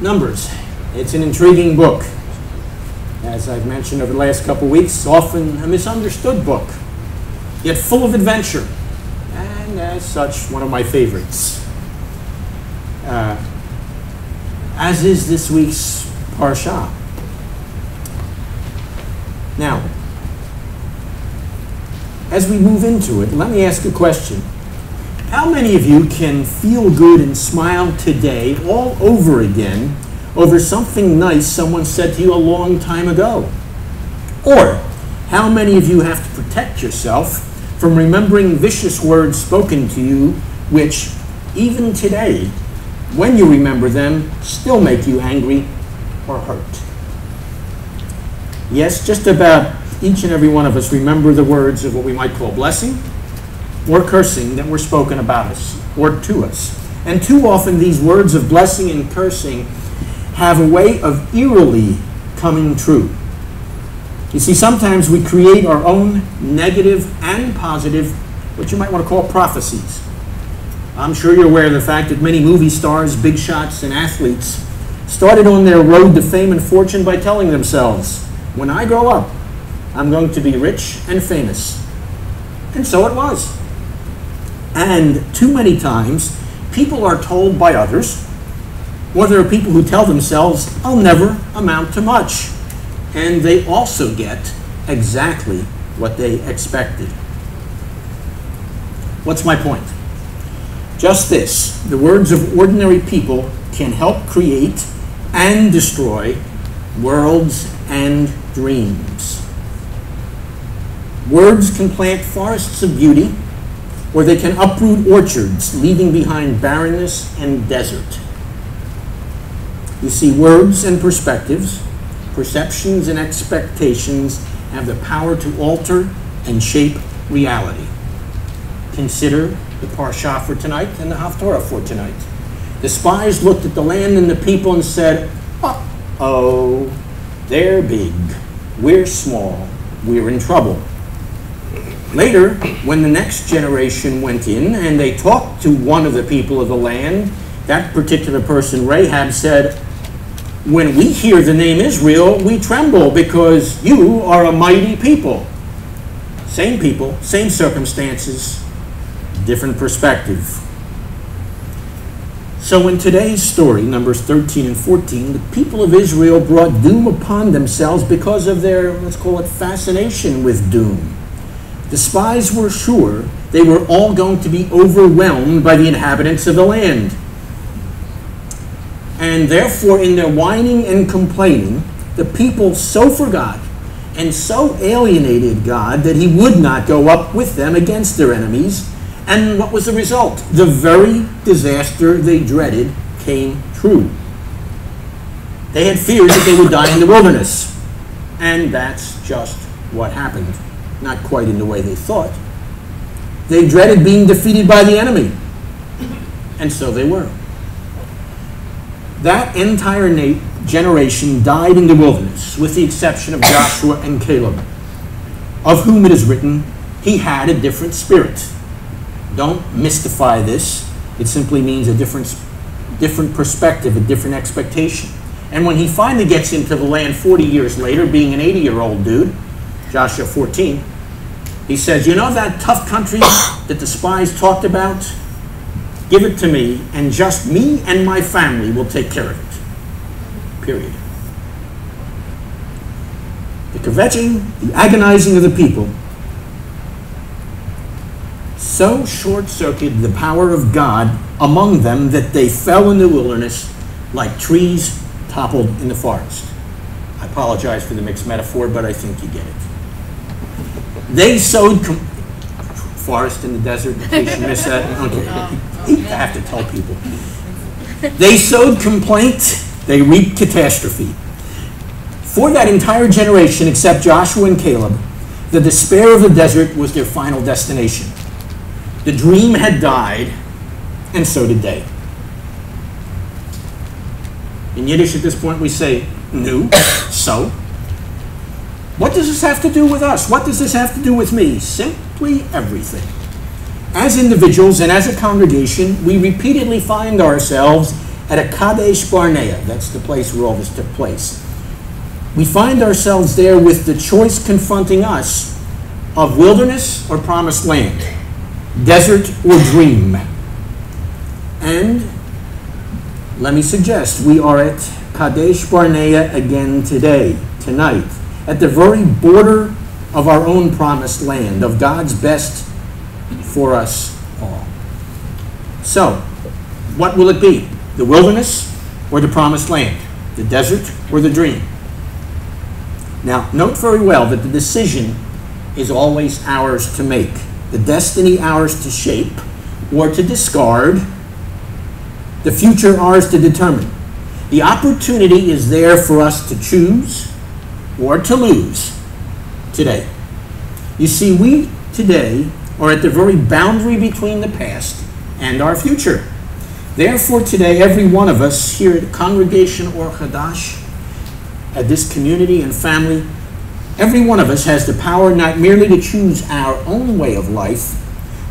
Numbers. It's an intriguing book. As I've mentioned over the last couple of weeks, often a misunderstood book, yet full of adventure, and as such, one of my favorites. As is this week's Parsha. Now, as we move into it, let me ask a question. How many of you can feel good and smile today all over again over something nice someone said to you a long time ago? Or how many of you have to protect yourself from remembering vicious words spoken to you which, even today, when you remember them, still make you angry or hurt? Yes, just about each and every one of us remember the words of what we might call blessing or cursing that were spoken about us or to us. And too often these words of blessing and cursing have a way of eerily coming true. You see, sometimes we create our own negative and positive, what you might want to call prophecies. I'm sure you're aware of the fact that many movie stars, big shots, and athletes started on their road to fame and fortune by telling themselves, when I grow up, I'm going to be rich and famous. And so it was. And too many times, people are told by others, or there are people who tell themselves, I'll never amount to much. And they also get exactly what they expected. What's my point? Just this: the words of ordinary people can help create and destroy worlds and dreams. Words can plant forests of beauty, or they can uproot orchards, leaving behind barrenness and desert. You see, words and perspectives, perceptions and expectations have the power to alter and shape reality. Consider the Parsha for tonight and the Haftorah for tonight. The spies looked at the land and the people and said, uh-oh, they're big, we're small, we're in trouble. Later, when the next generation went in and they talked to one of the people of the land, that particular person, Rahab, said, when we hear the name Israel, we tremble because you are a mighty people. Same people, same circumstances, different perspective. So in today's story, Numbers 13 and 14, the people of Israel brought doom upon themselves because of their, let's call it, fascination with doom. The spies were sure they were all going to be overwhelmed by the inhabitants of the land. And therefore, in their whining and complaining, the people so forgot and so alienated God that he would not go up with them against their enemies. And what was the result? The very disaster they dreaded came true. They had feared that they would die in the wilderness. And that's just what happened. Not quite in the way they thought. They dreaded being defeated by the enemy. And so they were. That entire generation died in the wilderness, with the exception of Joshua and Caleb, of whom it is written, he had a different spirit. Don't mystify this. It simply means a different perspective, a different expectation. And when he finally gets into the land 40 years later, being an 80-year-old dude, Joshua 14, he says, you know that tough country that the spies talked about? Give it to me, and just me and my family will take care of it. Period. The kvetching, the agonizing of the people, so short-circuited the power of God among them that they fell in the wilderness like trees toppled in the forest. I apologize for the mixed metaphor, but I think you get it. They sowed forest in the desert, in case you missed that. Okay, I have to tell people. They sowed complaint, they reaped catastrophe. For that entire generation, except Joshua and Caleb, the despair of the desert was their final destination. The dream had died, and so did they. In Yiddish at this point we say, nu, so. What does this have to do with us? What does this have to do with me? Simply everything. As individuals and as a congregation, we repeatedly find ourselves at a Kadesh Barnea. That's the place where all this took place. We find ourselves there with the choice confronting us of wilderness or promised land, desert or dream. And let me suggest, we are at Kadesh Barnea again tonight, at the very border of our own promised land, of God's best for us all. So, what will it be? The wilderness or the promised land? The desert or the dream? Now, note very well that the decision is always ours to make. The destiny ours to shape or to discard. The future ours to determine. The opportunity is there for us to choose or to lose today. You see, we today are at the very boundary between the past and our future. Therefore, today, every one of us here at Congregation OHR CHADASH, at this community and family, every one of us has the power not merely to choose our own way of life.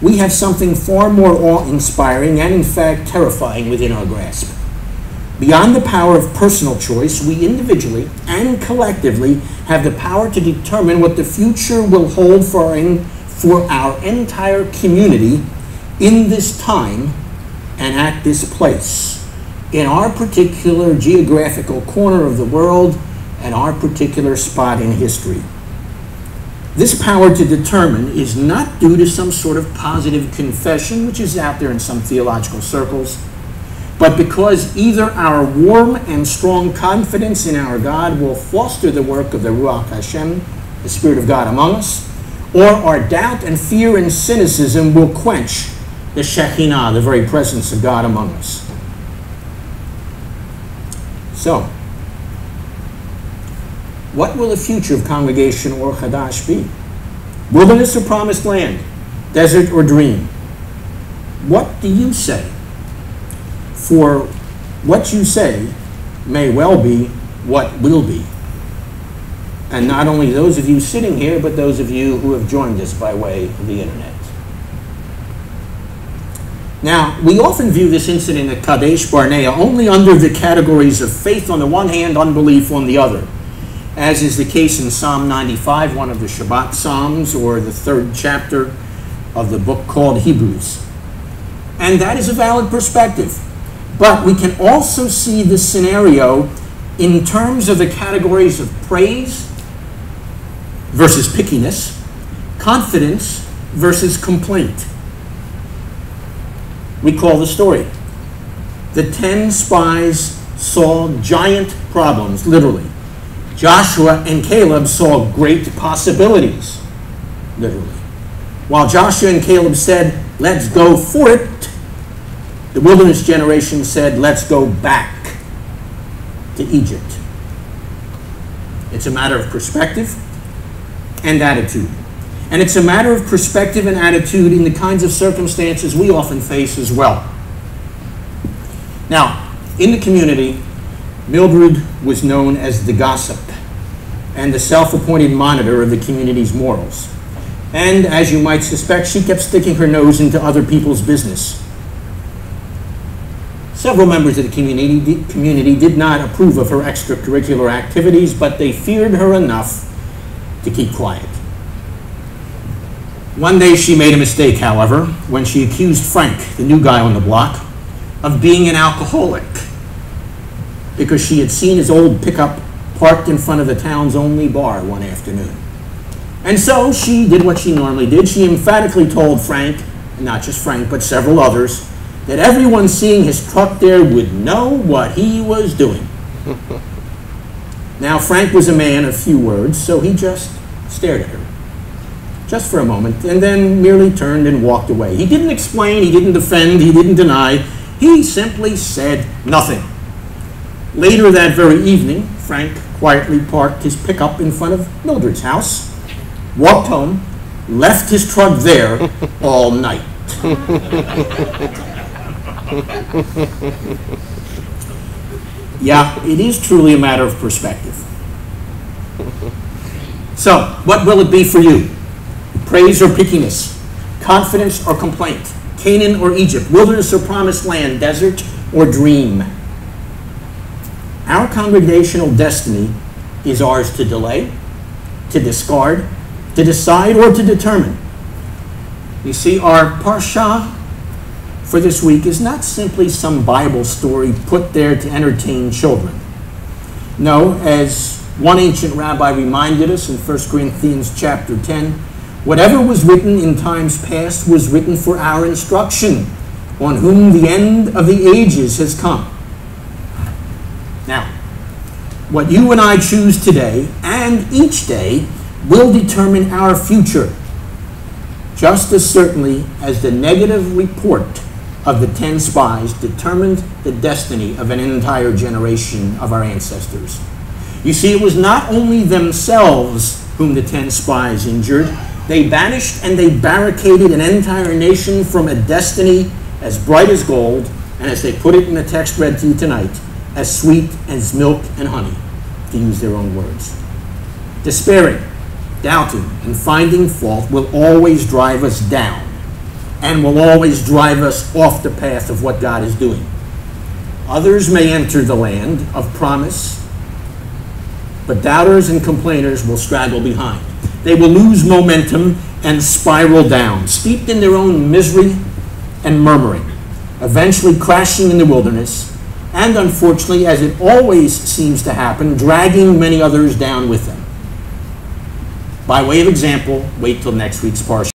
We have something far more awe-inspiring and, in fact, terrifying within our grasp. Beyond the power of personal choice, we individually and collectively have the power to determine what the future will hold for our entire community in this time and at this place, in our particular geographical corner of the world and our particular spot in history. This power to determine is not due to some sort of positive confession, which is out there in some theological circles, but because either our warm and strong confidence in our God will foster the work of the Ruach Hashem, the Spirit of God among us, or our doubt and fear and cynicism will quench the Shekhinah, the very presence of God among us. So, what will the future of Congregation OHR CHADASH be? Wilderness or promised land? Desert or dream? What do you say? For what you say may well be what will be. And not only those of you sitting here, but those of you who have joined us by way of the internet. Now, we often view this incident at Kadesh Barnea only under the categories of faith on the one hand, unbelief on the other, as is the case in Psalm 95, one of the Shabbat Psalms, or the 3rd chapter of the book called Hebrews. And that is a valid perspective. But we can also see this scenario in terms of the categories of praise versus pickiness, confidence versus complaint. Recall the story. The 10 spies saw giant problems, literally. Joshua and Caleb saw great possibilities, literally. While Joshua and Caleb said, "Let's go for it," the wilderness generation said, "Let's go back to Egypt." It's a matter of perspective and attitude. And it's a matter of perspective and attitude in the kinds of circumstances we often face as well. Now, in the community, Mildred was known as the gossip and the self-appointed monitor of the community's morals. And as you might suspect, she kept sticking her nose into other people's business. Several members of the community did not approve of her extracurricular activities, but they feared her enough to keep quiet. One day she made a mistake, however, when she accused Frank, the new guy on the block, of being an alcoholic because she had seen his old pickup parked in front of the town's only bar one afternoon. And so she did what she normally did. She emphatically told Frank, and not just Frank, but several others, that everyone seeing his truck there would know what he was doing. Now, Frank was a man of few words, so he just stared at her, just for a moment, and then merely turned and walked away. He didn't explain, he didn't defend, he didn't deny. He simply said nothing. Later that very evening, Frank quietly parked his pickup in front of Mildred's house, walked home, left his truck there all night. Yeah, it is truly a matter of perspective. So, what will it be for you? Praise or pickiness? Confidence or complaint? Canaan or Egypt? Wilderness or promised land? Desert or dream? Our congregational destiny is ours to delay, to discard, to decide, or to determine. You see, our parsha for this week is not simply some Bible story put there to entertain children. No, as one ancient rabbi reminded us in 1 Corinthians chapter 10, whatever was written in times past was written for our instruction, on whom the end of the ages has come. Now, what you and I choose today and each day will determine our future, just as certainly as the negative report of the 10 spies determined the destiny of an entire generation of our ancestors. You see, it was not only themselves whom the 10 spies injured. They banished and they barricaded an entire nation from a destiny as bright as gold, and as they put it in the text read to you tonight, as sweet as milk and honey, to use their own words. Despairing, doubting, and finding fault will always drive us down, and will always drive us off the path of what God is doing. Others may enter the land of promise, but doubters and complainers will straggle behind. They will lose momentum and spiral down, steeped in their own misery and murmuring, eventually crashing in the wilderness, and unfortunately, as it always seems to happen, dragging many others down with them. By way of example, wait till next week's parsha.